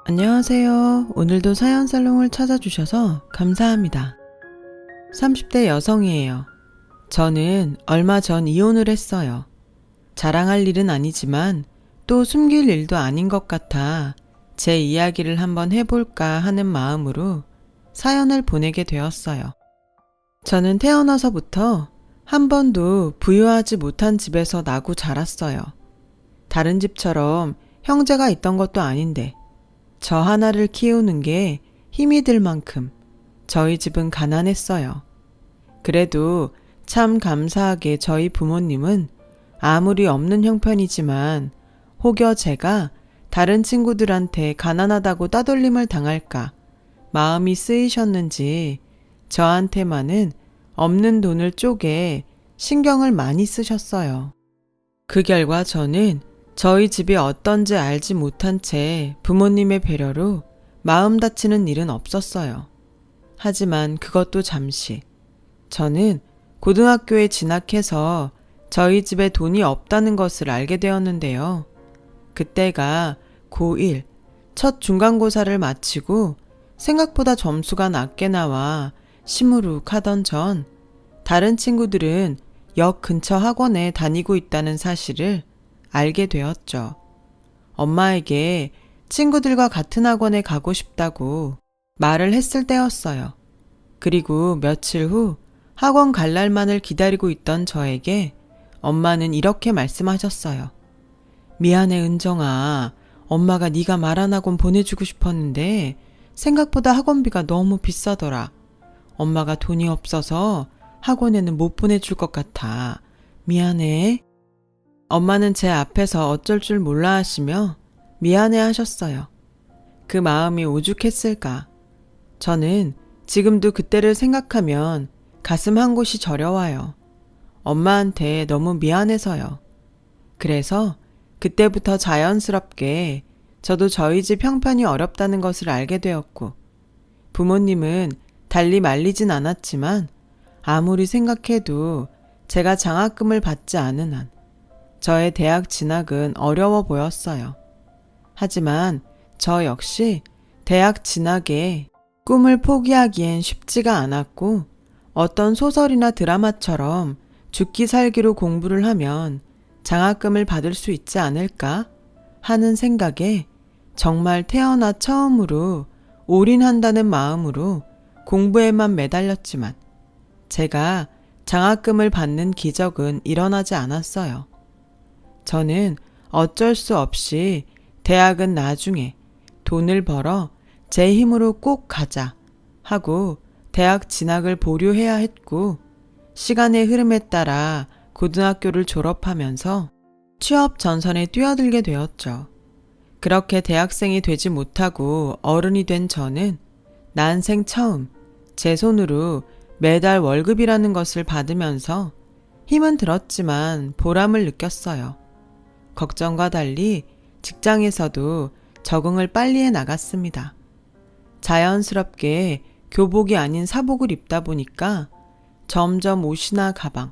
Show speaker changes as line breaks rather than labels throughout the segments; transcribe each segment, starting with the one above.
안녕하세요. 오늘도 사연 살롱을 찾아주셔서 감사합니다. 30대 여성이에요. 저는 얼마 전 이혼을 했어요. 자랑할 일은 아니지만 또 숨길 일도 아닌 것 같아 제 이야기를 한번 해볼까 하는 마음으로 사연을 보내게 되었어요. 저는 태어나서부터 한 번도 부유하지 못한 집에서 나고 자랐어요. 다른 집처럼 형제가 있던 것도 아닌데 저 하나를 키우는 게 힘이 들 만큼 저희 집은 가난했어요. 그래도 참 감사하게 저희 부모님은 아무리 없는 형편이지만 혹여 제가 다른 친구들한테 가난하다고 따돌림을 당할까 마음이 쓰이셨는지 저한테만은 없는 돈을 쪼개 신경을 많이 쓰셨어요. 그 결과 저는 저희 집이 어떤지 알지 못한 채 부모님의 배려로 마음 다치는 일은 없었어요. 하지만 그것도 잠시. 저는 고등학교에 진학해서 저희 집에 돈이 없다는 것을 알게 되었는데요. 그때가 고1 첫 중간고사를 마치고 생각보다 점수가 낮게 나와 시무룩하던 전 다른 친구들은 역 근처 학원에 다니고 있다는 사실을 알게 되었죠. 엄마에게 친구들과 같은 학원에 가고 싶다고 말을 했을 때였어요. 그리고 며칠 후 학원 갈 날만을 기다리고 있던 저에게 엄마는 이렇게 말씀하셨어요. 미안해 은정아. 엄마가 네가 말한 학원 보내주고 싶었는데 생각보다 학원비가 너무 비싸더라. 엄마가 돈이 없어서 학원에는 못 보내줄 것 같아. 미안해. 엄마는 제 앞에서 어쩔 줄 몰라 하시며 미안해 하셨어요. 그 마음이 오죽했을까. 저는 지금도 그때를 생각하면 가슴 한 곳이 저려와요. 엄마한테 너무 미안해서요. 그래서 그때부터 자연스럽게 저도 저희 집 형편이 어렵다는 것을 알게 되었고 부모님은 달리 말리진 않았지만 아무리 생각해도 제가 장학금을 받지 않은 한 저의 대학 진학은 어려워 보였어요. 하지만 저 역시 대학 진학에 꿈을 포기하기엔 쉽지가 않았고 어떤 소설이나 드라마처럼 죽기 살기로 공부를 하면 장학금을 받을 수 있지 않을까 하는 생각에 정말 태어나 처음으로 올인한다는 마음으로 공부에만 매달렸지만 제가 장학금을 받는 기적은 일어나지 않았어요. 저는 어쩔 수 없이 대학은 나중에 돈을 벌어 제 힘으로 꼭 가자 하고 대학 진학을 보류해야 했고 시간의 흐름에 따라 고등학교를 졸업하면서 취업 전선에 뛰어들게 되었죠. 그렇게 대학생이 되지 못하고 어른이 된 저는 난생 처음 제 손으로 매달 월급이라는 것을 받으면서 힘은 들었지만 보람을 느꼈어요. 걱정과 달리 직장에서도 적응을 빨리 해 나갔습니다. 자연스럽게 교복이 아닌 사복을 입다 보니까 점점 옷이나 가방,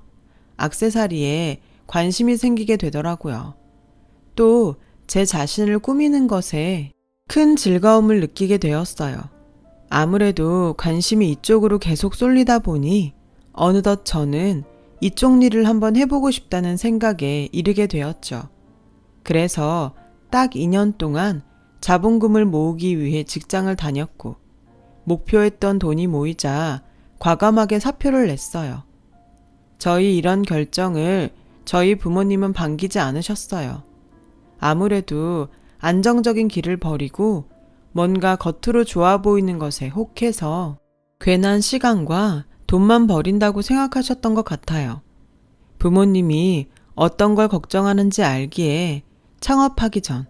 액세서리에 관심이 생기게 되더라고요. 또 제 자신을 꾸미는 것에 큰 즐거움을 느끼게 되었어요. 아무래도 관심이 이쪽으로 계속 쏠리다 보니 어느덧 저는 이쪽 일을 한번 해보고 싶다는 생각에 이르게 되었죠. 그래서 딱 2년 동안 자본금을 모으기 위해 직장을 다녔고 목표했던 돈이 모이자 과감하게 사표를 냈어요. 저희 이런 결정을 저희 부모님은 반기지 않으셨어요. 아무래도 안정적인 길을 버리고 뭔가 겉으로 좋아 보이는 것에 혹해서 괜한 시간과 돈만 버린다고 생각하셨던 것 같아요. 부모님이 어떤 걸 걱정하는지 알기에 창업하기 전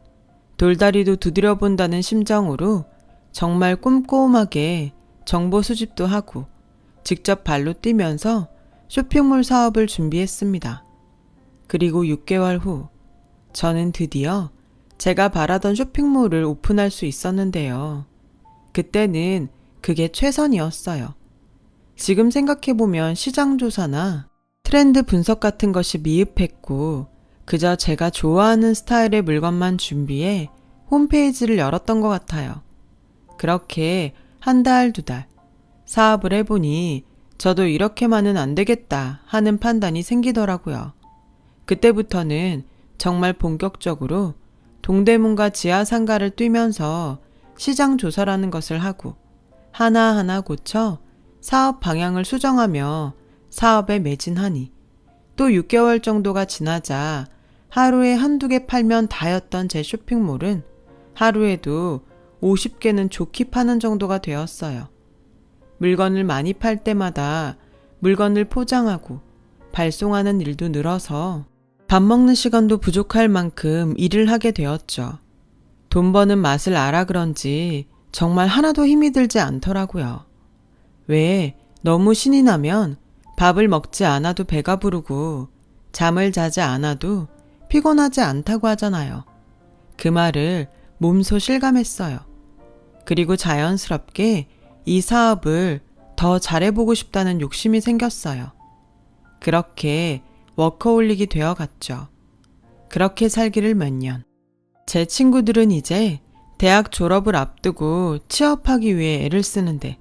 돌다리도 두드려 본다는 심정으로 정말 꼼꼼하게 정보 수집도 하고 직접 발로 뛰면서 쇼핑몰 사업을 준비했습니다. 그리고 6개월 후 저는 드디어 제가 바라던 쇼핑몰을 오픈할 수 있었는데요. 그때는 그게 최선이었어요. 지금 생각해보면 시장조사나 트렌드 분석 같은 것이 미흡했고 그저 제가 좋아하는 스타일의 물건만 준비해 홈페이지를 열었던 것 같아요. 그렇게 한 달, 두 달 사업을 해보니 저도 이렇게만은 안 되겠다 하는 판단이 생기더라고요. 그때부터는 정말 본격적으로 동대문과 지하상가를 뛰면서 시장 조사라는 것을 하고 하나하나 고쳐 사업 방향을 수정하며 사업에 매진하니 또 6개월 정도가 지나자 하루에 한두 개 팔면 다였던 제 쇼핑몰은 하루에도 50개는 좋게 파는 정도가 되었어요. 물건을 많이 팔 때마다 물건을 포장하고 발송하는 일도 늘어서 밥 먹는 시간도 부족할 만큼 일을 하게 되었죠. 돈 버는 맛을 알아 그런지 정말 하나도 힘이 들지 않더라고요. 왜 너무 신이 나면 밥을 먹지 않아도 배가 부르고 잠을 자지 않아도 피곤하지 않다고 하잖아요. 그 말을 몸소 실감했어요. 그리고 자연스럽게 이 사업을 더 잘해보고 싶다는 욕심이 생겼어요. 그렇게 워커홀릭이 되어갔죠. 그렇게 살기를 몇 년. 제 친구들은 이제 대학 졸업을 앞두고 취업하기 위해 애를 쓰는데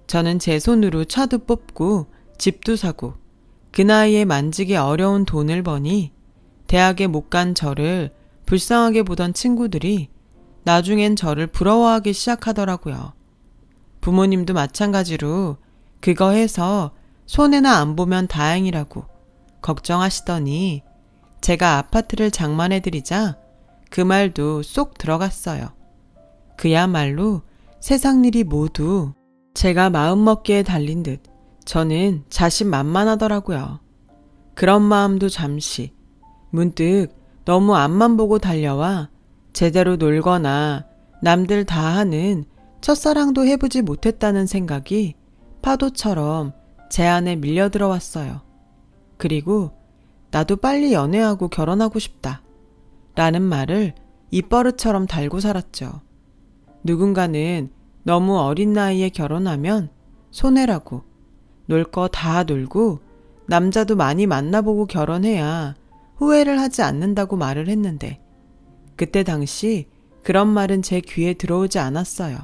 저는 제 손으로 차도 뽑고 집도 사고 그 나이에 만지기 어려운 돈을 버니 대학에 못 간 저를 불쌍하게 보던 친구들이 나중엔 저를 부러워하기 시작하더라고요. 부모님도 마찬가지로 그거 해서 손해나 안 보면 다행이라고 걱정하시더니 제가 아파트를 장만해드리자 그 말도 쏙 들어갔어요. 그야말로 세상 일이 모두 제가 마음먹기에 달린 듯 저는 자신만만하더라고요. 그런 마음도 잠시 문득 너무 앞만 보고 달려와 제대로 놀거나 남들 다 하는 첫사랑도 해보지 못했다는 생각이 파도처럼 제 안에 밀려 들어왔어요. 그리고 나도 빨리 연애하고 결혼하고 싶다 라는 말을 입버릇처럼 달고 살았죠. 누군가는 너무 어린 나이에 결혼하면 손해라고 놀 거 다 놀고 남자도 많이 만나보고 결혼해야 후회를 하지 않는다고 말을 했는데 그때 당시 그런 말은 제 귀에 들어오지 않았어요.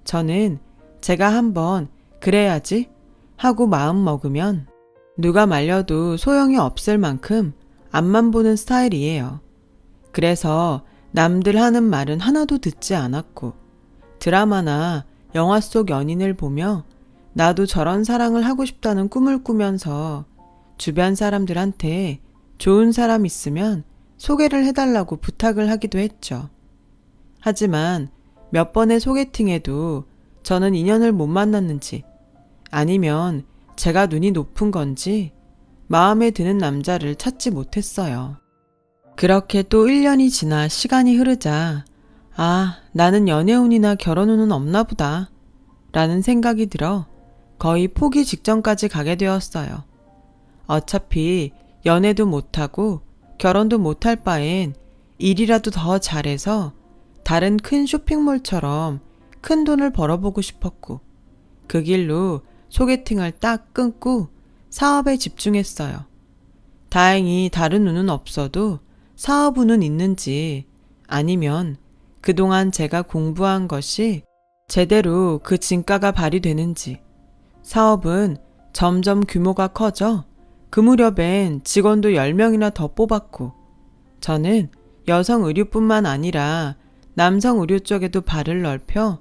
저는 제가 한번 그래야지 하고 마음 먹으면 누가 말려도 소용이 없을 만큼 앞만 보는 스타일이에요. 그래서 남들 하는 말은 하나도 듣지 않았고 드라마나 영화 속 연인을 보며 나도 저런 사랑을 하고 싶다는 꿈을 꾸면서 주변 사람들한테 좋은 사람 있으면 소개를 해달라고 부탁을 하기도 했죠. 하지만 몇 번의 소개팅에도 저는 인연을 못 만났는지 아니면 제가 눈이 높은 건지 마음에 드는 남자를 찾지 못했어요. 그렇게 또 1년이 지나 시간이 흐르자 나는 연애운이나 결혼운은 없나 보다 라는 생각이 들어 거의 포기 직전까지 가게 되었어요. 어차피 연애도 못하고 결혼도 못할 바엔 일이라도 더 잘해서 다른 큰 쇼핑몰처럼 큰 돈을 벌어보고 싶었고 그 길로 소개팅을 딱 끊고 사업에 집중했어요. 다행히 다른 운은 없어도 사업 운은 있는지 아니면 그동안 제가 공부한 것이 제대로 그 진가가 발휘되는지 사업은 점점 규모가 커져 그 무렵엔 직원도 10명이나 더 뽑았고 저는 여성 의류뿐만 아니라 남성 의류 쪽에도 발을 넓혀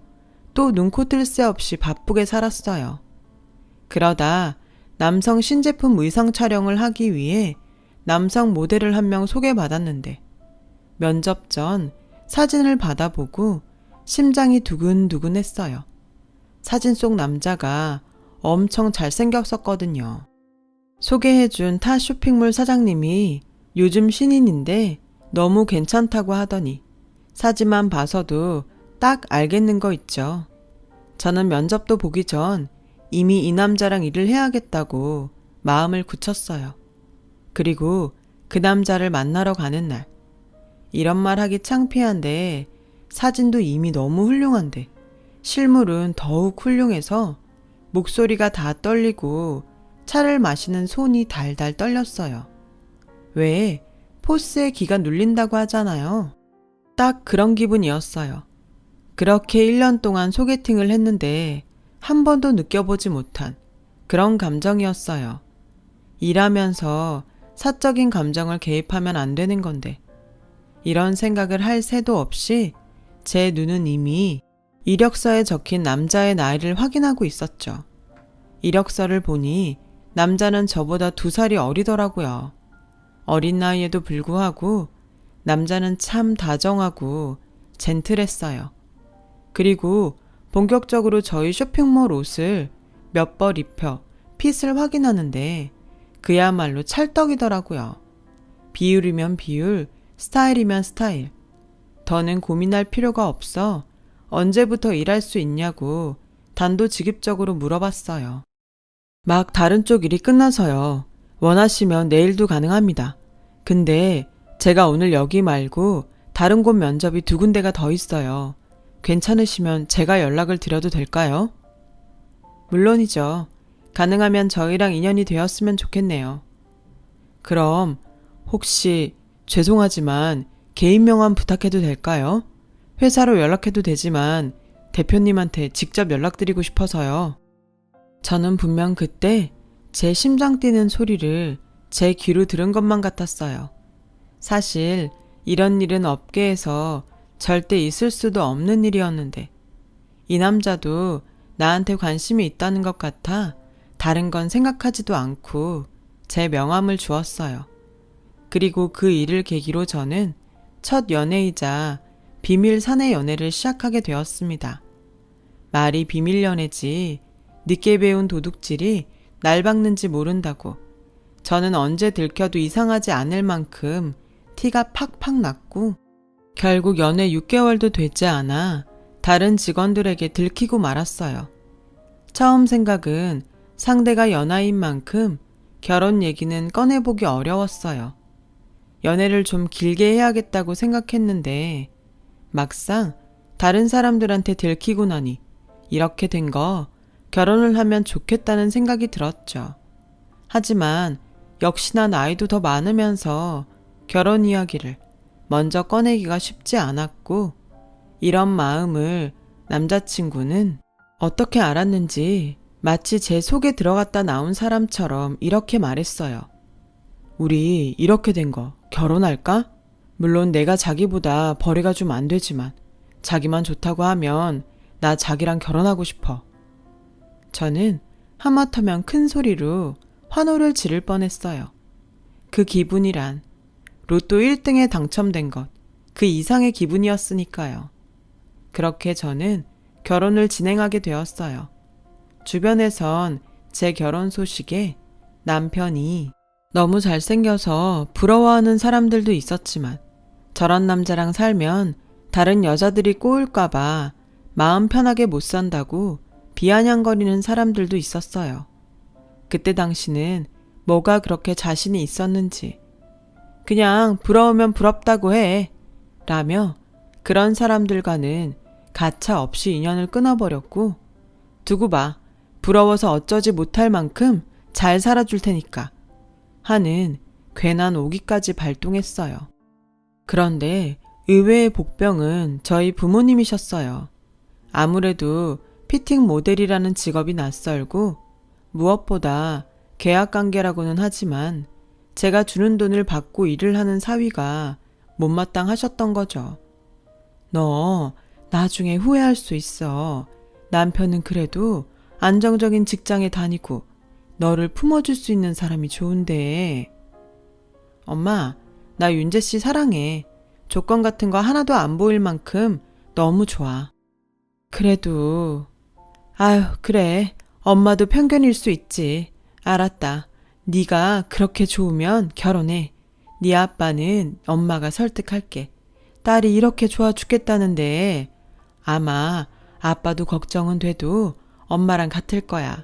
또 눈코 뜰 새 없이 바쁘게 살았어요. 그러다 남성 신제품 의상 촬영을 하기 위해 남성 모델을 한 명 소개받았는데 면접 전 사진을 받아보고 심장이 두근두근했어요. 사진 속 남자가 엄청 잘생겼었거든요. 소개해준 타 쇼핑몰 사장님이 요즘 신인인데 너무 괜찮다고 하더니 사진만 봐서도 딱 알겠는 거 있죠. 저는 면접도 보기 전 이미 이 남자랑 일을 해야겠다고 마음을 굳혔어요. 그리고 그 남자를 만나러 가는 날 이런 말 하기 창피한데 사진도 이미 너무 훌륭한데 실물은 더욱 훌륭해서 목소리가 다 떨리고 차를 마시는 손이 달달 떨렸어요. 왜 포스에 기가 눌린다고 하잖아요. 딱 그런 기분이었어요. 그렇게 1년 동안 소개팅을 했는데 한 번도 느껴보지 못한 그런 감정이었어요. 일하면서 사적인 감정을 개입하면 안 되는 건데 이런 생각을 할 새도 없이 제 눈은 이미 이력서에 적힌 남자의 나이를 확인하고 있었죠. 이력서를 보니 남자는 저보다 2살이 어리더라고요. 어린 나이에도 불구하고 남자는 참 다정하고 젠틀했어요. 그리고 본격적으로 저희 쇼핑몰 옷을 몇 벌 입혀 핏을 확인하는데 그야말로 찰떡이더라고요. 비율이면 비율, 스타일이면 스타일. 더는 고민할 필요가 없어 언제부터 일할 수 있냐고 단도직입적으로 물어봤어요. 막 다른 쪽 일이 끝나서요. 원하시면 내일도 가능합니다. 근데 제가 오늘 여기 말고 다른 곳 면접이 2군데가 더 있어요. 괜찮으시면 제가 연락을 드려도 될까요? 물론이죠. 가능하면 저희랑 인연이 되었으면 좋겠네요. 그럼 혹시 죄송하지만 개인 명함 부탁해도 될까요? 회사로 연락해도 되지만 대표님한테 직접 연락드리고 싶어서요. 저는 분명 그때 제 심장 뛰는 소리를 제 귀로 들은 것만 같았어요. 사실 이런 일은 업계에서 절대 있을 수도 없는 일이었는데 이 남자도 나한테 관심이 있다는 것 같아 다른 건 생각하지도 않고 제 명함을 주었어요. 그리고 그 일을 계기로 저는 첫 연애이자 비밀 사내 연애를 시작하게 되었습니다. 말이 비밀 연애지 늦게 배운 도둑질이 날 박는지 모른다고 저는 언제 들켜도 이상하지 않을 만큼 티가 팍팍 났고 결국 연애 6개월도 되지 않아 다른 직원들에게 들키고 말았어요. 처음 생각은 상대가 연하인 만큼 결혼 얘기는 꺼내보기 어려웠어요. 연애를 좀 길게 해야겠다고 생각했는데 막상 다른 사람들한테 들키고 나니 이렇게 된 거 결혼을 하면 좋겠다는 생각이 들었죠. 하지만 역시나 나이도 더 많으면서 결혼 이야기를 먼저 꺼내기가 쉽지 않았고 이런 마음을 남자친구는 어떻게 알았는지 마치 제 속에 들어갔다 나온 사람처럼 이렇게 말했어요. 우리 이렇게 된 거 결혼할까? 물론 내가 자기보다 벌이가 좀 안 되지만 자기만 좋다고 하면 나 자기랑 결혼하고 싶어. 저는 하마터면 큰 소리로 환호를 지를 뻔했어요. 그 기분이란 로또 1등에 당첨된 것, 그 이상의 기분이었으니까요. 그렇게 저는 결혼을 진행하게 되었어요. 주변에선 제 결혼 소식에 남편이 너무 잘생겨서 부러워하는 사람들도 있었지만 저런 남자랑 살면 다른 여자들이 꼬울까봐 마음 편하게 못 산다고 비아냥거리는 사람들도 있었어요. 그때 당시는 뭐가 그렇게 자신이 있었는지 그냥 부러우면 부럽다고 해 라며 그런 사람들과는 가차 없이 인연을 끊어버렸고 두고 봐 부러워서 어쩌지 못할 만큼 잘 살아줄 테니까 하는 괜한 오기까지 발동했어요. 그런데 의외의 복병은 저희 부모님이셨어요. 아무래도 피팅 모델이라는 직업이 낯설고 무엇보다 계약관계라고는 하지만 제가 주는 돈을 받고 일을 하는 사위가 못마땅하셨던 거죠. 너 나중에 후회할 수 있어. 남편은 그래도 안정적인 직장에 다니고 너를 품어줄 수 있는 사람이 좋은데. 엄마, 나 윤재 씨 사랑해. 조건 같은 거 하나도 안 보일 만큼 너무 좋아. 그래도 아유 그래 엄마도 편견일 수 있지. 알았다. 네가 그렇게 좋으면 결혼해. 네 아빠는 엄마가 설득할게. 딸이 이렇게 좋아 죽겠다는데 아마 아빠도 걱정은 돼도 엄마랑 같을 거야.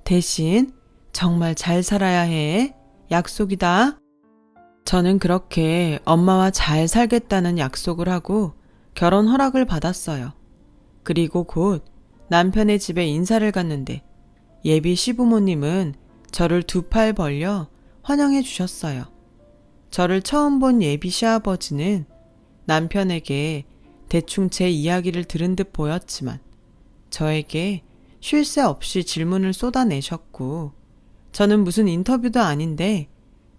대신 정말 잘 살아야 해. 약속이다. 저는 그렇게 엄마와 잘 살겠다는 약속을 하고 결혼 허락을 받았어요. 그리고 곧 남편의 집에 인사를 갔는데 예비 시부모님은 저를 2팔 벌려 환영해 주셨어요. 저를 처음 본 예비 시아버지는 남편에게 대충 제 이야기를 들은 듯 보였지만 저에게 쉴 새 없이 질문을 쏟아내셨고 저는 무슨 인터뷰도 아닌데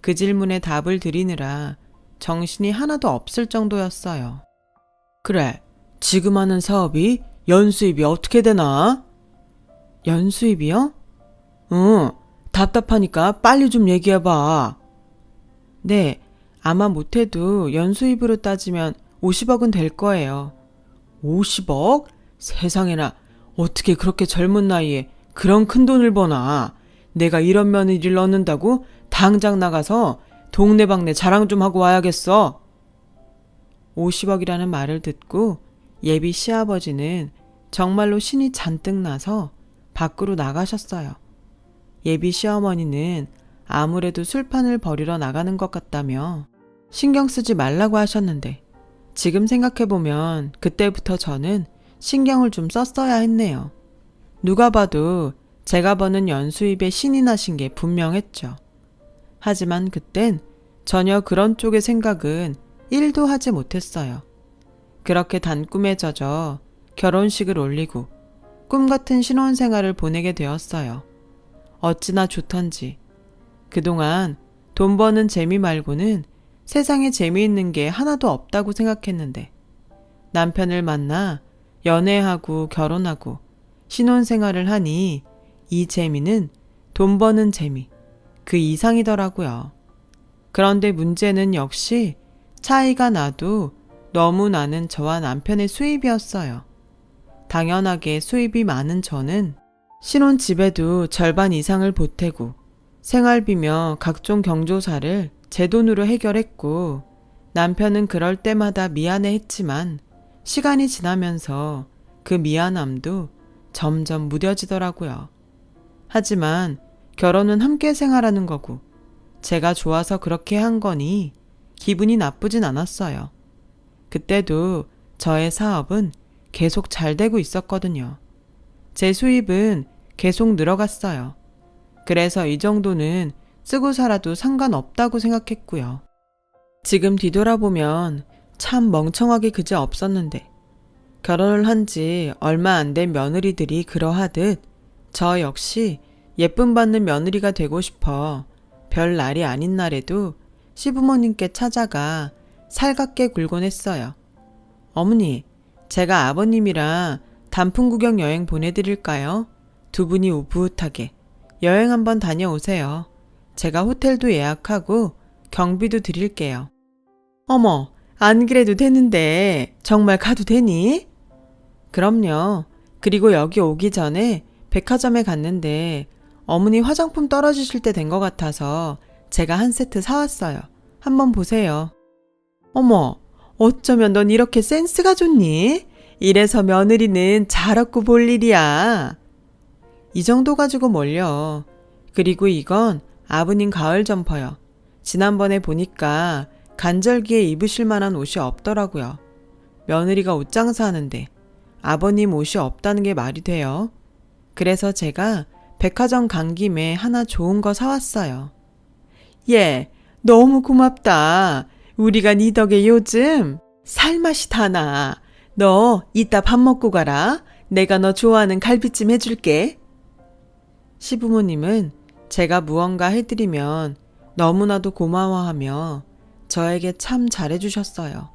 그 질문에 답을 드리느라 정신이 하나도 없을 정도였어요. 그래, 지금 하는 사업이 연수입이 어떻게 되나? 연수입이요? 응, 답답하니까 빨리 좀 얘기해봐. 네, 아마 못해도 연수입으로 따지면 50억은 될 거예요. 50억? 세상에나, 어떻게 그렇게 젊은 나이에 그런 큰 돈을 버나? 내가 이런 며느리를 얻는다고 당장 나가서 동네방네 자랑 좀 하고 와야겠어. 50억이라는 말을 듣고 예비 시아버지는 정말로 신이 잔뜩 나서 밖으로 나가셨어요. 예비 시어머니는 아무래도 술판을 벌이러 나가는 것 같다며 신경 쓰지 말라고 하셨는데 지금 생각해보면 그때부터 저는 신경을 좀 썼어야 했네요. 누가 봐도 제가 버는 연수입에 신이 나신 게 분명했죠. 하지만 그땐 전혀 그런 쪽의 생각은 1도 하지 못했어요. 그렇게 단꿈에 젖어 결혼식을 올리고 꿈같은 신혼생활을 보내게 되었어요. 어찌나 좋던지. 그동안 돈 버는 재미 말고는 세상에 재미있는 게 하나도 없다고 생각했는데 남편을 만나 연애하고 결혼하고 신혼생활을 하니 이 재미는 돈 버는 재미, 그 이상이더라고요. 그런데 문제는 역시 차이가 나도 너무 나는 저와 남편의 수입이었어요. 당연하게 수입이 많은 저는 신혼집에도 절반 이상을 보태고 생활비며 각종 경조사를 제 돈으로 해결했고 남편은 그럴 때마다 미안해했지만 시간이 지나면서 그 미안함도 점점 무뎌지더라고요. 하지만 결혼은 함께 생활하는 거고 제가 좋아서 그렇게 한 거니 기분이 나쁘진 않았어요. 그때도 저의 사업은 계속 잘 되고 있었거든요. 제 수입은 계속 늘어갔어요. 그래서 이 정도는 쓰고 살아도 상관없다고 생각했고요. 지금 뒤돌아보면 참 멍청하게 그저 없었는데 결혼을 한 지 얼마 안 된 며느리들이 그러하듯 저 역시 예쁨 받는 며느리가 되고 싶어 별 날이 아닌 날에도 시부모님께 찾아가 살갑게 굴곤 했어요. 어머니, 제가 아버님이랑 단풍 구경 여행 보내드릴까요? 두 분이 우붓하게 여행 한번 다녀오세요. 제가 호텔도 예약하고 경비도 드릴게요. 어머, 안 그래도 되는데 정말 가도 되니? 그럼요. 그리고 여기 오기 전에 백화점에 갔는데 어머니 화장품 떨어지실 때 된 것 같아서 제가 한 세트 사왔어요. 한번 보세요. 어머, 어쩌면 넌 이렇게 센스가 좋니? 이래서 며느리는 잘 얻고 볼 일이야. 이 정도 가지고 뭘요. 그리고 이건 아버님 가을 점퍼요. 지난번에 보니까 간절기에 입으실 만한 옷이 없더라고요. 며느리가 옷 장사하는데 아버님 옷이 없다는 게 말이 돼요. 그래서 제가 백화점 간 김에 하나 좋은 거 사왔어요. 예, 너무 고맙다. 우리가 네 덕에 요즘 살맛이 다 나. 너 이따 밥 먹고 가라. 내가 너 좋아하는 갈비찜 해줄게. 시부모님은 제가 무언가 해드리면 너무나도 고마워하며 저에게 참 잘해주셨어요.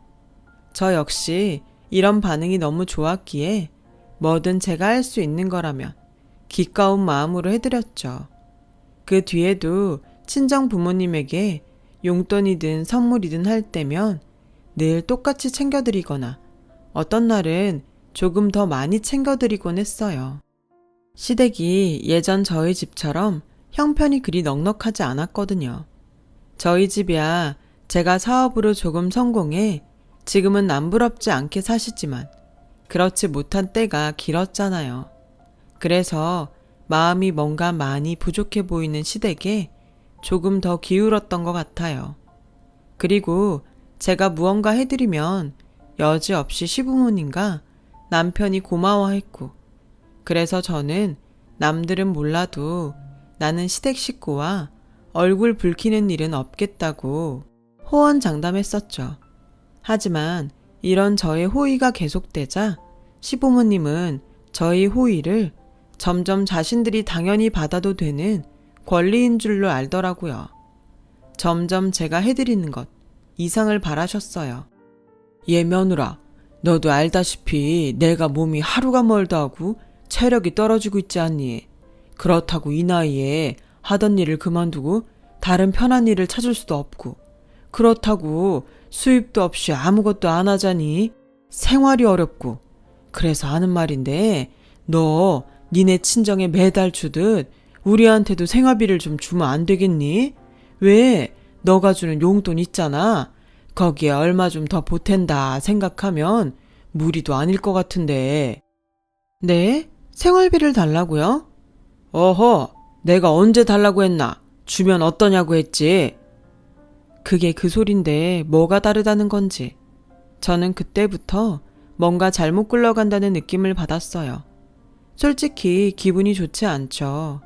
저 역시 이런 반응이 너무 좋았기에 뭐든 제가 할 수 있는 거라면 기꺼운 마음으로 해드렸죠. 그 뒤에도 친정 부모님에게 용돈이든 선물이든 할 때면 늘 똑같이 챙겨드리거나 어떤 날은 조금 더 많이 챙겨드리곤 했어요. 시댁이 예전 저희 집처럼 형편이 그리 넉넉하지 않았거든요. 저희 집이야 제가 사업으로 조금 성공해 지금은 남부럽지 않게 사시지만 그렇지 못한 때가 길었잖아요. 그래서 마음이 뭔가 많이 부족해 보이는 시댁에 조금 더 기울었던 것 같아요. 그리고 제가 무언가 해드리면 여지없이 시부모님과 남편이 고마워했고 그래서 저는 남들은 몰라도 나는 시댁 식구와 얼굴 붉히는 일은 없겠다고 호언장담했었죠. 하지만 이런 저의 호의가 계속되자 시부모님은 저의 호의를 점점 자신들이 당연히 받아도 되는 권리인 줄로 알더라고요. 점점 제가 해드리는 것 이상을 바라셨어요. 얘 며느라, 너도 알다시피 내가 몸이 하루가 멀다 하고 체력이 떨어지고 있지 않니? 그렇다고 이 나이에 하던 일을 그만두고 다른 편한 일을 찾을 수도 없고, 그렇다고 수입도 없이 아무것도 안 하자니 생활이 어렵고, 그래서 하는 말인데 너 니네 친정에 매달 주듯 우리한테도 생활비를 좀 주면 안 되겠니? 왜 너가 주는 용돈 있잖아. 거기에 얼마 좀 더 보탠다 생각하면 무리도 아닐 것 같은데. 네? 생활비를 달라고요? 어허, 내가 언제 달라고 했나? 주면 어떠냐고 했지. 그게 그 소린데 뭐가 다르다는 건지. 저는 그때부터 뭔가 잘못 굴러간다는 느낌을 받았어요. 솔직히 기분이 좋지 않죠.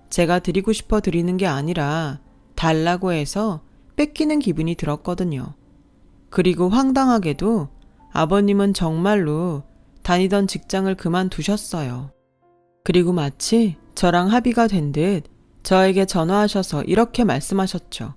제가 드리고 싶어 드리는 게 아니라 달라고 해서 뺏기는 기분이 들었거든요. 그리고 황당하게도 아버님은 정말로 다니던 직장을 그만두셨어요. 그리고 마치 저랑 합의가 된 듯 저에게 전화하셔서 이렇게 말씀하셨죠.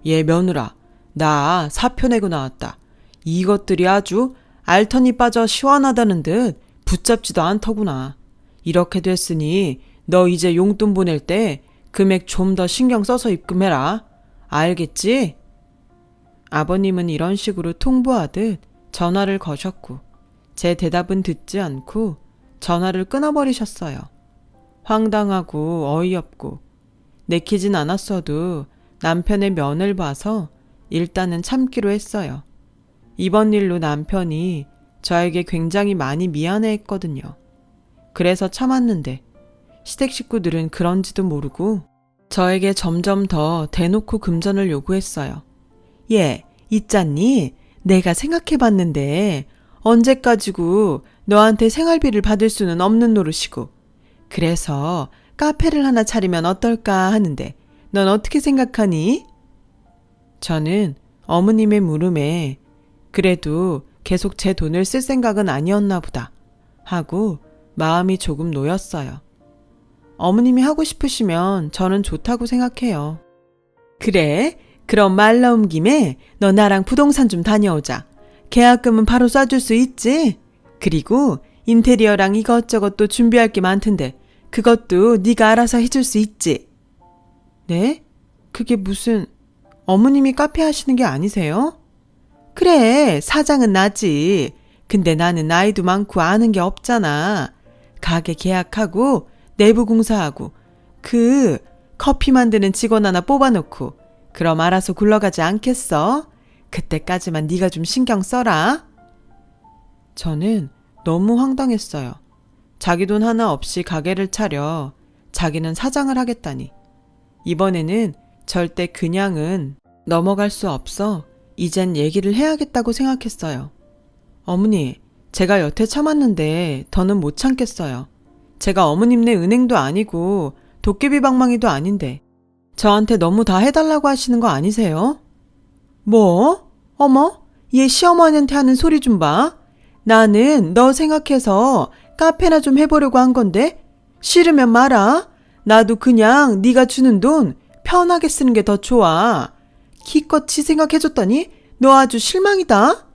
얘 며느라, 나 사표 내고 나왔다. 이것들이 아주 알턴이 빠져 시원하다는 듯 붙잡지도 않더구나. 이렇게 됐으니 너 이제 용돈 보낼 때 금액 좀 더 신경 써서 입금해라. 알겠지? 아버님은 이런 식으로 통보하듯 전화를 거셨고 제 대답은 듣지 않고 전화를 끊어버리셨어요. 황당하고 어이없고 내키진 않았어도 남편의 면을 봐서 일단은 참기로 했어요. 이번 일로 남편이 저에게 굉장히 많이 미안해했거든요. 그래서 참았는데 시댁 식구들은 그런지도 모르고 저에게 점점 더 대놓고 금전을 요구했어요. 얘, 있잖니? 내가 생각해봤는데 언제까지고 너한테 생활비를 받을 수는 없는 노릇이고 그래서 카페를 하나 차리면 어떨까 하는데 넌 어떻게 생각하니? 저는 어머님의 물음에 그래도 계속 제 돈을 쓸 생각은 아니었나 보다 하고 마음이 조금 놓였어요. 어머님이 하고 싶으시면 저는 좋다고 생각해요. 그래? 그럼 말 나온 김에 너 나랑 부동산 좀 다녀오자. 계약금은 바로 쏴줄 수 있지? 그리고 인테리어랑 이것저것 또 준비할 게 많던데 그것도 네가 알아서 해줄 수 있지? 네? 그게 무슨... 어머님이 카페 하시는 게 아니세요? 그래, 사장은 나지. 근데 나는 나이도 많고 아는 게 없잖아. 가게 계약하고 내부 공사하고 그 커피 만드는 직원 하나 뽑아놓고 그럼 알아서 굴러가지 않겠어? 그때까지만 네가 좀 신경 써라. 저는 너무 황당했어요. 자기 돈 하나 없이 가게를 차려 자기는 사장을 하겠다니. 이번에는 절대 그냥은 넘어갈 수 없어 이젠 얘기를 해야겠다고 생각했어요. 어머니, 제가 여태 참았는데 더는 못 참겠어요. 제가 어머님네 은행도 아니고 도깨비 방망이도 아닌데 저한테 너무 다 해달라고 하시는 거 아니세요? 뭐? 어머, 얘 시어머니한테 하는 소리 좀 봐. 나는 너 생각해서 카페나 좀 해보려고 한 건데 싫으면 말아. 나도 그냥 네가 주는 돈 편하게 쓰는 게 더 좋아. 기껏 지 생각해줬더니 너 아주 실망이다.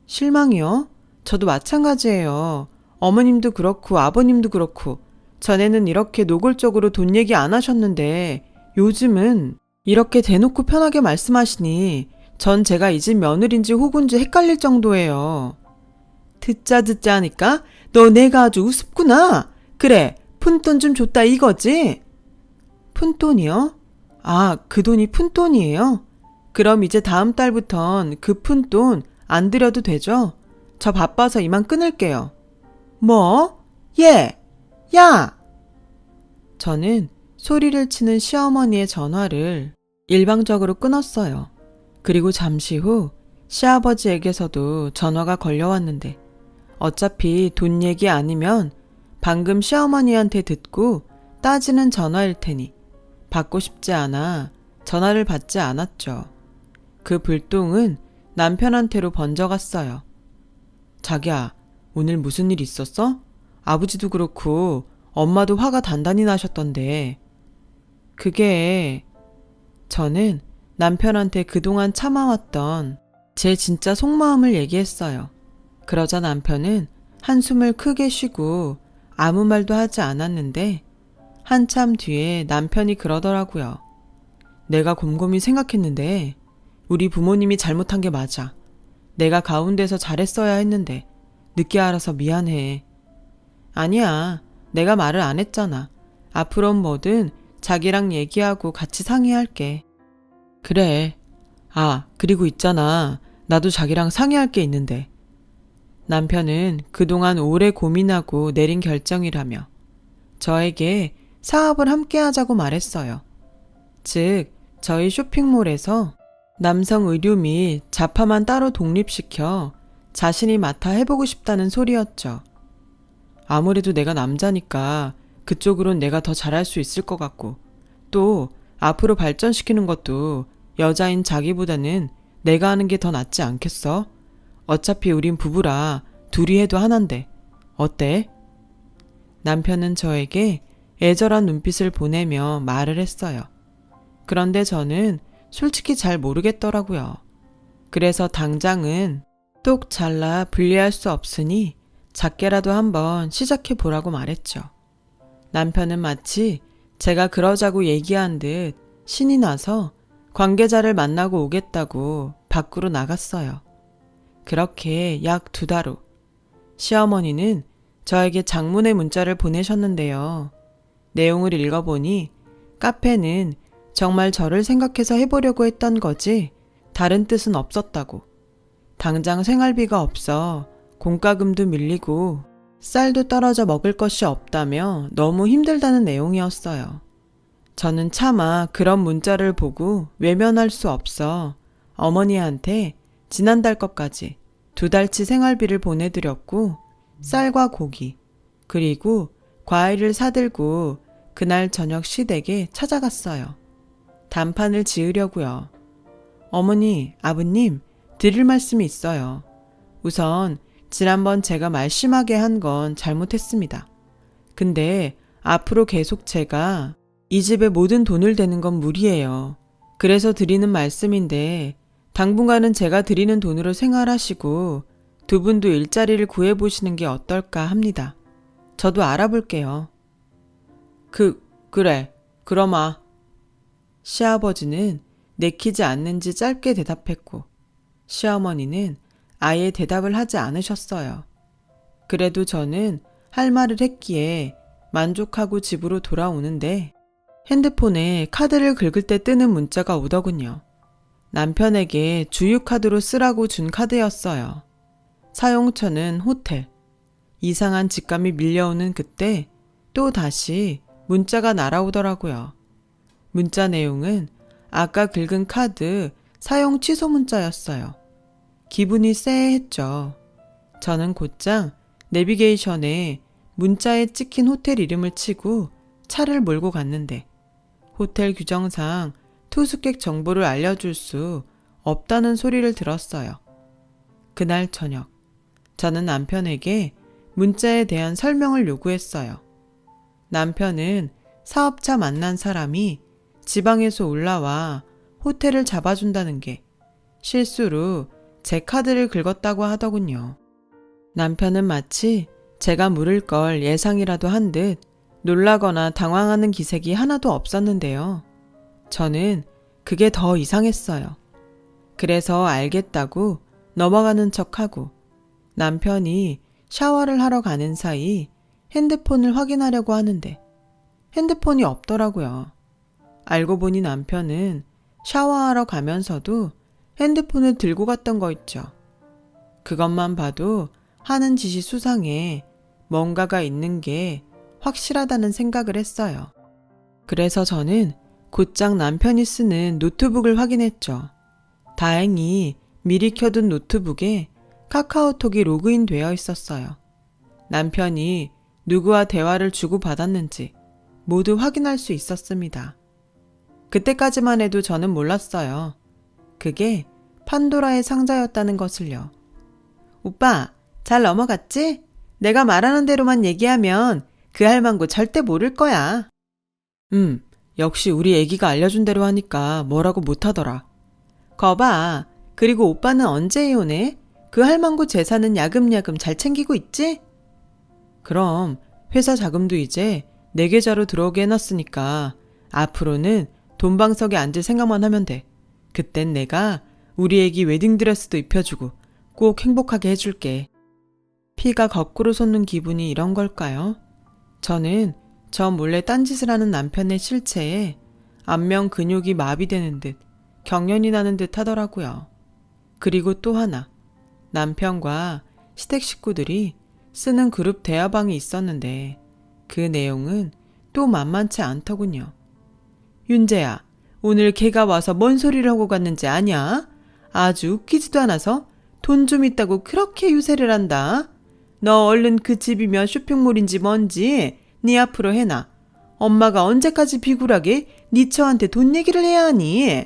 실망이요? 저도 마찬가지예요. 어머님도 그렇고 아버님도 그렇고 전에는 이렇게 노골적으로 돈 얘기 안 하셨는데 요즘은 이렇게 대놓고 편하게 말씀하시니 전 제가 이 집 며느리인지 호구인지 헷갈릴 정도예요. 듣자 하니까 너 내가 아주 우습구나. 그래, 푼돈 좀 줬다 이거지? 푼돈이요? 아, 그 돈이 푼돈이에요? 그럼 이제 다음 달부턴 그 푼돈 안 드려도 되죠? 저 바빠서 이만 끊을게요. 뭐? 얘! 야! 저는 소리를 치는 시어머니의 전화를 일방적으로 끊었어요. 그리고 잠시 후 시아버지에게서도 전화가 걸려왔는데 어차피 돈 얘기 아니면 방금 시어머니한테 듣고 따지는 전화일 테니 받고 싶지 않아 전화를 받지 않았죠. 그 불똥은 남편한테로 번져갔어요. 자기야, 오늘 무슨 일 있었어? 아버지도 그렇고 엄마도 화가 단단히 나셨던데. 그게... 저는 남편한테 그동안 참아왔던 제 진짜 속마음을 얘기했어요. 그러자 남편은 한숨을 크게 쉬고 아무 말도 하지 않았는데 한참 뒤에 남편이 그러더라고요. 내가 곰곰이 생각했는데 우리 부모님이 잘못한 게 맞아. 내가 가운데서 잘했어야 했는데 늦게 알아서 미안해. 아니야. 내가 말을 안 했잖아. 앞으론 뭐든 자기랑 얘기하고 같이 상의할게. 그래. 아, 그리고 있잖아. 나도 자기랑 상의할 게 있는데. 남편은 그동안 오래 고민하고 내린 결정이라며 저에게 사업을 함께 하자고 말했어요. 즉, 저희 쇼핑몰에서 남성 의류 및 자파만 따로 독립시켜 자신이 맡아 해보고 싶다는 소리였죠. 아무래도 내가 남자니까 그쪽으론 내가 더 잘할 수 있을 것 같고 또 앞으로 발전시키는 것도 여자인 자기보다는 내가 하는 게 더 낫지 않겠어? 어차피 우린 부부라 둘이 해도 하나인데 어때? 남편은 저에게 애절한 눈빛을 보내며 말을 했어요. 그런데 저는 솔직히 잘 모르겠더라고요. 그래서 당장은 똑 잘라 분리할 수 없으니 작게라도 한번 시작해 보라고 말했죠. 남편은 마치 제가 그러자고 얘기한 듯 신이 나서 관계자를 만나고 오겠다고 밖으로 나갔어요. 그렇게 약 2달 후 시어머니는 저에게 장문의 문자를 보내셨는데요. 내용을 읽어보니 카페는 정말 저를 생각해서 해보려고 했던 거지 다른 뜻은 없었다고. 당장 생활비가 없어 공과금도 밀리고 쌀도 떨어져 먹을 것이 없다며 너무 힘들다는 내용이었어요. 저는 차마 그런 문자를 보고 외면할 수 없어 어머니한테 지난달 것까지 2달치 생활비를 보내드렸고 쌀과 고기 그리고 과일을 사들고 그날 저녁 시댁에 찾아갔어요. 단판을 지으려고요. 어머니, 아버님, 드릴 말씀이 있어요. 우선 지난번 제가 말 심하게 한 건 잘못했습니다. 근데 앞으로 계속 제가 이 집에 모든 돈을 대는 건 무리예요. 그래서 드리는 말씀인데 당분간은 제가 드리는 돈으로 생활하시고 두 분도 일자리를 구해보시는 게 어떨까 합니다. 저도 알아볼게요. 그래. 그러마. 시아버지는 내키지 않는지 짧게 대답했고 시어머니는 아예 대답을 하지 않으셨어요. 그래도 저는 할 말을 했기에 만족하고 집으로 돌아오는데 핸드폰에 카드를 긁을 때 뜨는 문자가 오더군요. 남편에게 주유카드로 쓰라고 준 카드였어요. 사용처는 호텔. 이상한 직감이 밀려오는 그때 또 다시 문자가 날아오더라고요. 문자 내용은 아까 긁은 카드 사용 취소 문자였어요. 기분이 쎄했죠. 저는 곧장 내비게이션에 문자에 찍힌 호텔 이름을 치고 차를 몰고 갔는데 호텔 규정상 투숙객 정보를 알려줄 수 없다는 소리를 들었어요. 그날 저녁, 저는 남편에게 문자에 대한 설명을 요구했어요. 남편은 사업차 만난 사람이 지방에서 올라와 호텔을 잡아준다는 게 실수로 제 카드를 긁었다고 하더군요. 남편은 마치 제가 물을 걸 예상이라도 한 듯 놀라거나 당황하는 기색이 하나도 없었는데요. 저는 그게 더 이상했어요. 그래서 알겠다고 넘어가는 척하고 남편이 샤워를 하러 가는 사이 핸드폰을 확인하려고 하는데 핸드폰이 없더라고요. 알고 보니 남편은 샤워하러 가면서도 핸드폰을 들고 갔던 거 있죠. 그것만 봐도 하는 짓이 수상해 뭔가가 있는 게 확실하다는 생각을 했어요. 그래서 저는 곧장 남편이 쓰는 노트북을 확인했죠. 다행히 미리 켜둔 노트북에 카카오톡이 로그인 되어 있었어요. 남편이 누구와 대화를 주고받았는지 모두 확인할 수 있었습니다. 그때까지만 해도 저는 몰랐어요. 그게 판도라의 상자였다는 것을요. 오빠, 잘 넘어갔지? 내가 말하는 대로만 얘기하면 그 할망구 절대 모를 거야. 역시 우리 애기가 알려준 대로 하니까 뭐라고 못하더라. 거봐. 그리고 오빠는 언제 이혼해? 그 할망구 재산은 야금야금 잘 챙기고 있지? 그럼 회사 자금도 이제 내 계좌로 들어오게 해놨으니까 앞으로는 돈방석에 앉을 생각만 하면 돼. 그땐 내가 우리 애기 웨딩드레스도 입혀주고 꼭 행복하게 해줄게. 피가 거꾸로 솟는 기분이 이런 걸까요? 저는 저 몰래 딴짓을 하는 남편의 실체에 안면 근육이 마비되는 듯 경련이 나는 듯 하더라고요. 그리고 또 하나, 남편과 시댁 식구들이 쓰는 그룹 대화방이 있었는데 그 내용은 또 만만치 않더군요. 윤재야, 오늘 걔가 와서 뭔 소리를 하고 갔는지 아냐? 아주 웃기지도 않아서 돈 좀 있다고 그렇게 유세를 한다. 너 얼른 그 집이면 쇼핑몰인지 뭔지 네 앞으로 해놔. 엄마가 언제까지 비굴하게 네 처한테 돈 얘기를 해야 하니?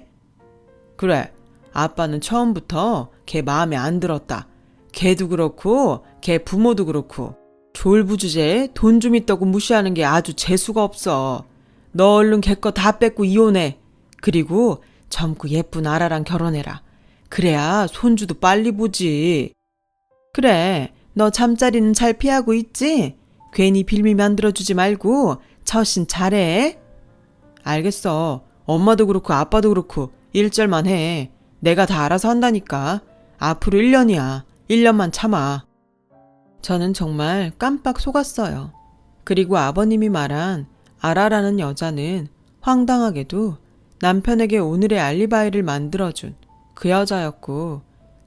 그래, 아빠는 처음부터 걔 마음에 안 들었다. 걔도 그렇고 걔 부모도 그렇고 졸부주제에 돈 좀 있다고 무시하는 게 아주 재수가 없어. 너 얼른 걔 거 다 뺏고 이혼해. 그리고 젊고 예쁜 아라랑 결혼해라. 그래야 손주도 빨리 보지. 그래, 너 잠자리는 잘 피하고 있지? 괜히 빌미 만들어주지 말고 처신 잘해. 알겠어. 엄마도 그렇고 아빠도 그렇고 1절만 해. 내가 다 알아서 한다니까. 앞으로 1년이야. 1년만 참아. 저는 정말 깜빡 속았어요. 그리고 아버님이 말한 아라라는 여자는 황당하게도 남편에게 오늘의 알리바이를 만들어준 그 여자였고,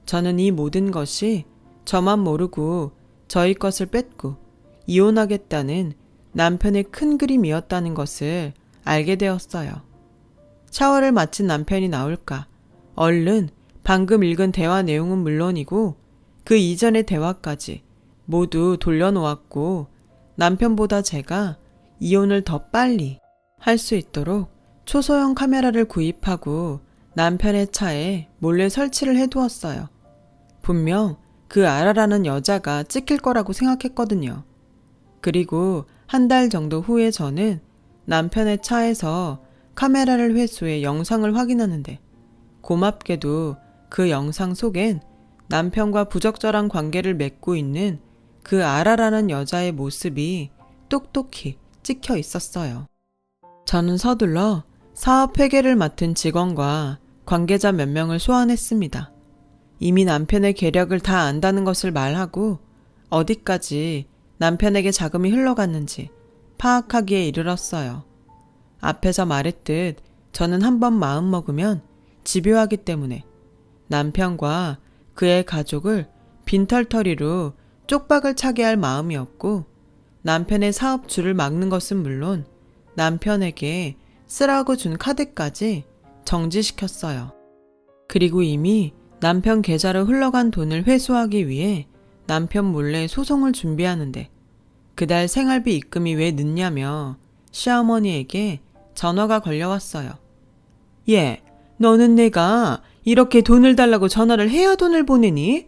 저는 이 모든 것이 저만 모르고 저희 것을 뺏고 이혼하겠다는 남편의 큰 그림이었다는 것을 알게 되었어요. 샤워를 마친 남편이 나올까 얼른 방금 읽은 대화 내용은 물론이고 그 이전의 대화까지 모두 돌려놓았고, 남편보다 제가 이혼을 더 빨리 할 수 있도록 초소형 카메라를 구입하고 남편의 차에 몰래 설치를 해두었어요. 분명 그 아라라는 여자가 찍힐 거라고 생각했거든요. 그리고 한 달 정도 후에 저는 남편의 차에서 카메라를 회수해 영상을 확인하는데 고맙게도 그 영상 속엔 남편과 부적절한 관계를 맺고 있는 그 아라라는 여자의 모습이 똑똑히 찍혀 있었어요. 저는 서둘러 사업 회계를 맡은 직원과 관계자 몇 명을 소환했습니다. 이미 남편의 계략을 다 안다는 것을 말하고 어디까지 남편에게 자금이 흘러갔는지 파악하기에 이르렀어요. 앞에서 말했듯 저는 한번 마음먹으면 집요하기 때문에 남편과 그의 가족을 빈털터리로 쪽박을 차게 할 마음이었고, 남편의 사업주를 막는 것은 물론 남편에게 쓰라고 준 카드까지 정지시켰어요. 그리고 이미 남편 계좌로 흘러간 돈을 회수하기 위해 남편 몰래 소송을 준비하는데 그달 생활비 입금이 왜 늦냐며 시어머니에게 전화가 걸려왔어요. 예, 너는 내가 이렇게 돈을 달라고 전화를 해야 돈을 보내니?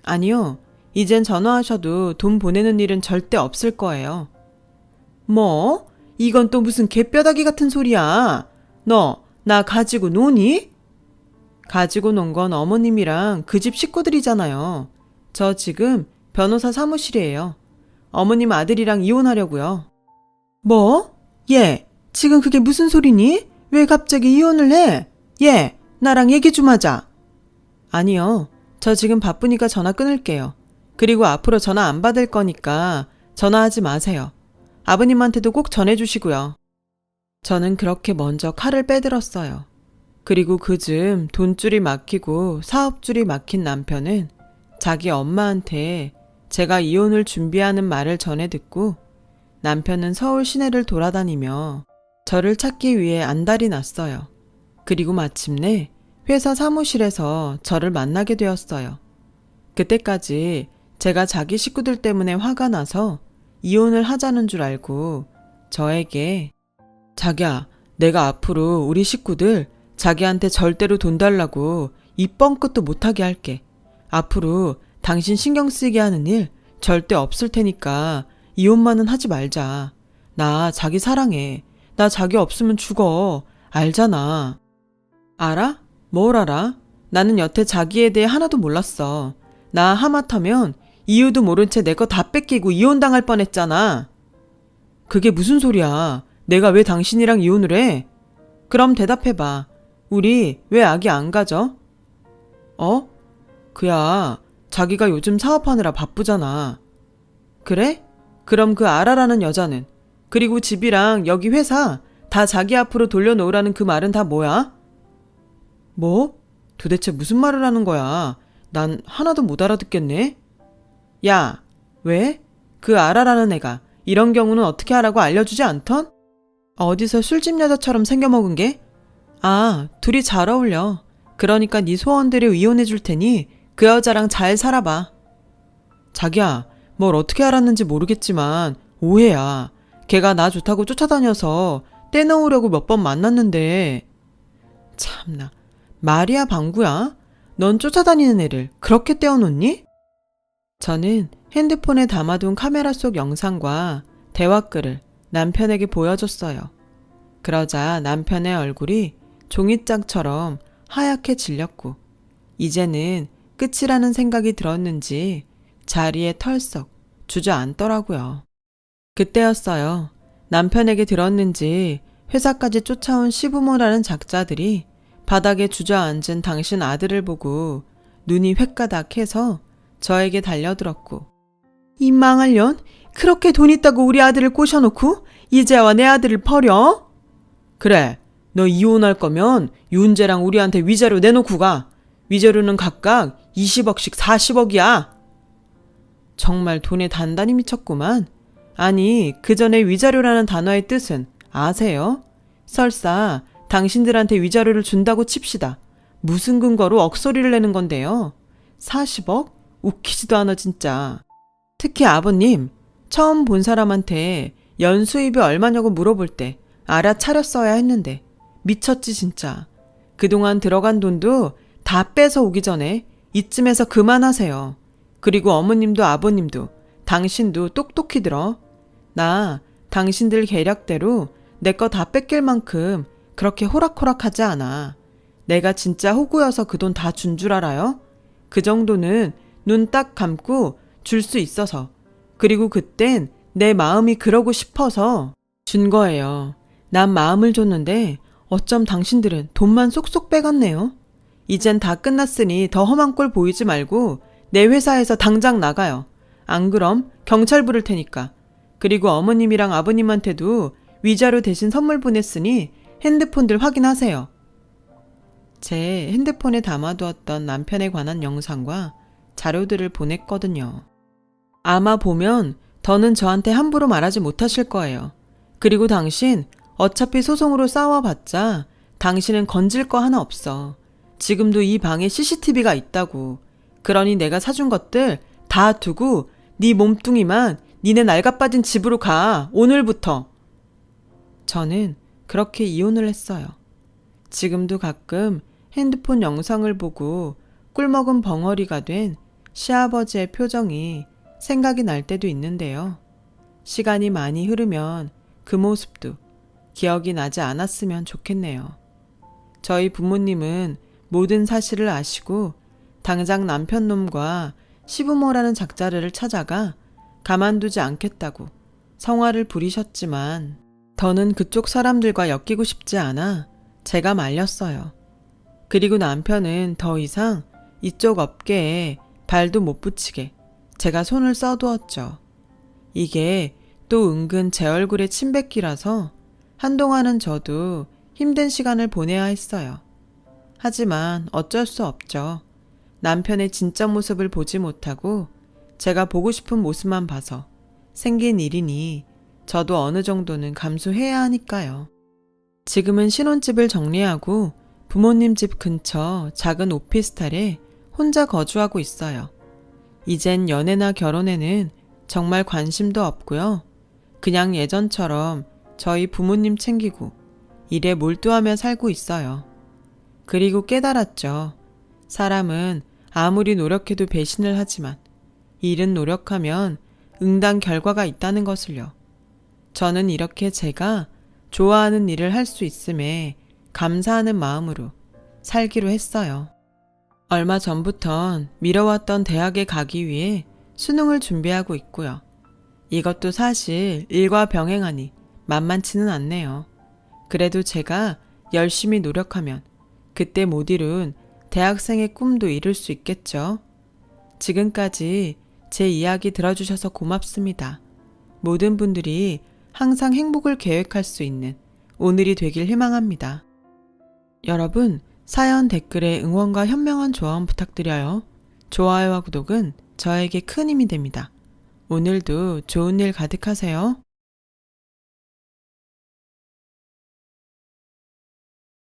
아니요, 이젠 전화하셔도 돈 보내는 일은 절대 없을 거예요. 뭐? 이건 또 무슨 개뼈다귀 같은 소리야. 너, 나 가지고 노니? 가지고 논 건 어머님이랑 그 집 식구들이잖아요. 저 지금 변호사 사무실이에요. 어머님 아들이랑 이혼하려고요. 뭐? 얘, 지금 그게 무슨 소리니? 왜 갑자기 이혼을 해? 얘, 나랑 얘기 좀 하자. 아니요, 저 지금 바쁘니까 전화 끊을게요. 그리고 앞으로 전화 안 받을 거니까 전화하지 마세요. 아버님한테도 꼭 전해주시고요. 저는 그렇게 먼저 칼을 빼들었어요. 그리고 그즘 돈줄이 막히고 사업줄이 막힌 남편은 자기 엄마한테 제가 이혼을 준비하는 말을 전해 듣고 남편은 서울 시내를 돌아다니며 저를 찾기 위해 안달이 났어요. 그리고 마침내 회사 사무실에서 저를 만나게 되었어요. 그때까지 제가 자기 식구들 때문에 화가 나서 이혼을 하자는 줄 알고 저에게 자기야, 내가 앞으로 우리 식구들 자기한테 절대로 돈 달라고 입 뻥끗도 못하게 할게. 앞으로 당신 신경 쓰이게 하는 일 절대 없을 테니까 이혼만은 하지 말자. 나 자기 사랑해. 나 자기 없으면 죽어. 알잖아. 알아? 뭘 알아? 나는 여태 자기에 대해 하나도 몰랐어. 나 하마터면 이유도 모른 채 내 거 다 뺏기고 이혼당할 뻔했잖아. 그게 무슨 소리야? 내가 왜 당신이랑 이혼을 해? 그럼 대답해봐. 우리 왜 아기 안 가져? 그야 자기가 요즘 사업하느라 바쁘잖아. 그래? 그럼 그 아라라는 여자는? 그리고 집이랑 여기 회사 다 자기 앞으로 돌려놓으라는 그 말은 다 뭐야? 뭐? 도대체 무슨 말을 하는 거야? 난 하나도 못 알아듣겠네. 야, 왜? 그 아라라는 애가 이런 경우는 어떻게 하라고 알려주지 않던? 어디서 술집 여자처럼 생겨먹은 게? 둘이 잘 어울려. 그러니까 네 소원대로 이혼해 줄 테니 그 여자랑 잘 살아봐. 자기야, 뭘 어떻게 알았는지 모르겠지만 오해야. 걔가 나 좋다고 쫓아다녀서 떼놓으려고 몇 번 만났는데. 참나, 말이야 방구야? 넌 쫓아다니는 애를 그렇게 떼어놓니? 저는 핸드폰에 담아둔 카메라 속 영상과 대화글을 남편에게 보여줬어요. 그러자 남편의 얼굴이 종이장처럼 하얗게 질렸고 이제는 끝이라는 생각이 들었는지 자리에 털썩 주저앉더라고요. 그때였어요. 남편에게 들었는지 회사까지 쫓아온 시부모라는 작자들이 바닥에 주저앉은 당신 아들을 보고 눈이 횟가닥해서 저에게 달려들었고, 이 망할 년, 그렇게 돈 있다고 우리 아들을 꼬셔놓고 이제와 내 아들을 버려? 그래, 너 이혼할 거면 윤재랑 우리한테 위자료 내놓고 가. 위자료는 각각 20억씩 40억이야. 정말 돈에 단단히 미쳤구만. 아니, 그 전에 위자료라는 단어의 뜻은 아세요? 설사 당신들한테 위자료를 준다고 칩시다. 무슨 근거로 억소리를 내는 건데요? 40억? 웃기지도 않아 진짜. 특히 아버님, 처음 본 사람한테 연수입이 얼마냐고 물어볼 때 알아차렸어야 했는데 미쳤지 진짜. 그동안 들어간 돈도 다 뺏어 오기 전에 이쯤에서 그만하세요. 그리고 어머님도 아버님도 당신도 똑똑히 들어. 나 당신들 계략대로 내 거 다 뺏길 만큼 그렇게 호락호락하지 않아. 내가 진짜 호구여서 그 돈 다 준 줄 알아요? 그 정도는 눈 딱 감고 줄 수 있어서, 그리고 그땐 내 마음이 그러고 싶어서 준 거예요. 난 마음을 줬는데 어쩜 당신들은 돈만 쏙쏙 빼갔네요. 이젠 다 끝났으니 더 험한 꼴 보이지 말고 내 회사에서 당장 나가요. 안 그럼 경찰 부를 테니까. 그리고 어머님이랑 아버님한테도 위자료 대신 선물 보냈으니 핸드폰들 확인하세요. 제 핸드폰에 담아두었던 남편에 관한 영상과 자료들을 보냈거든요. 아마 보면 더는 저한테 함부로 말하지 못하실 거예요. 그리고 당신 어차피 소송으로 싸워봤자 당신은 건질 거 하나 없어. 지금도 이 방에 CCTV가 있다고. 그러니 내가 사준 것들 다 두고 네 몸뚱이만 니네 낡아빠진 집으로 가. 오늘부터. 저는 그렇게 이혼을 했어요. 지금도 가끔 핸드폰 영상을 보고 꿀먹은 벙어리가 된 시아버지의 표정이 생각이 날 때도 있는데요. 시간이 많이 흐르면 그 모습도 기억이 나지 않았으면 좋겠네요. 저희 부모님은 모든 사실을 아시고 당장 남편 놈과 시부모라는 작자를 찾아가 가만두지 않겠다고 성화를 부리셨지만 더는 그쪽 사람들과 엮이고 싶지 않아 제가 말렸어요. 그리고 남편은 더 이상 이쪽 업계에 발도 못 붙이게 제가 손을 써두었죠. 이게 또 은근 제 얼굴에 침뱉기라서 한동안은 저도 힘든 시간을 보내야 했어요. 하지만 어쩔 수 없죠. 남편의 진짜 모습을 보지 못하고 제가 보고 싶은 모습만 봐서 생긴 일이니 저도 어느 정도는 감수해야 하니까요. 지금은 신혼집을 정리하고 부모님 집 근처 작은 오피스텔에 혼자 거주하고 있어요. 이젠 연애나 결혼에는 정말 관심도 없고요. 그냥 예전처럼 저희 부모님 챙기고 일에 몰두하며 살고 있어요. 그리고 깨달았죠. 사람은 아무리 노력해도 배신을 하지만 일은 노력하면 응당 결과가 있다는 것을요. 저는 이렇게 제가 좋아하는 일을 할 수 있음에 감사하는 마음으로 살기로 했어요. 얼마 전부턴 미뤄왔던 대학에 가기 위해 수능을 준비하고 있고요. 이것도 사실 일과 병행하니 만만치는 않네요. 그래도 제가 열심히 노력하면 그때 못 이룬 대학생의 꿈도 이룰 수 있겠죠. 지금까지 제 이야기 들어주셔서 고맙습니다. 모든 분들이 항상 행복을 계획할 수 있는 오늘이 되길 희망합니다. 여러분, 사연 댓글에 응원과 현명한 조언 부탁드려요. 좋아요와 구독은 저에게 큰 힘이 됩니다. 오늘도 좋은 일 가득하세요.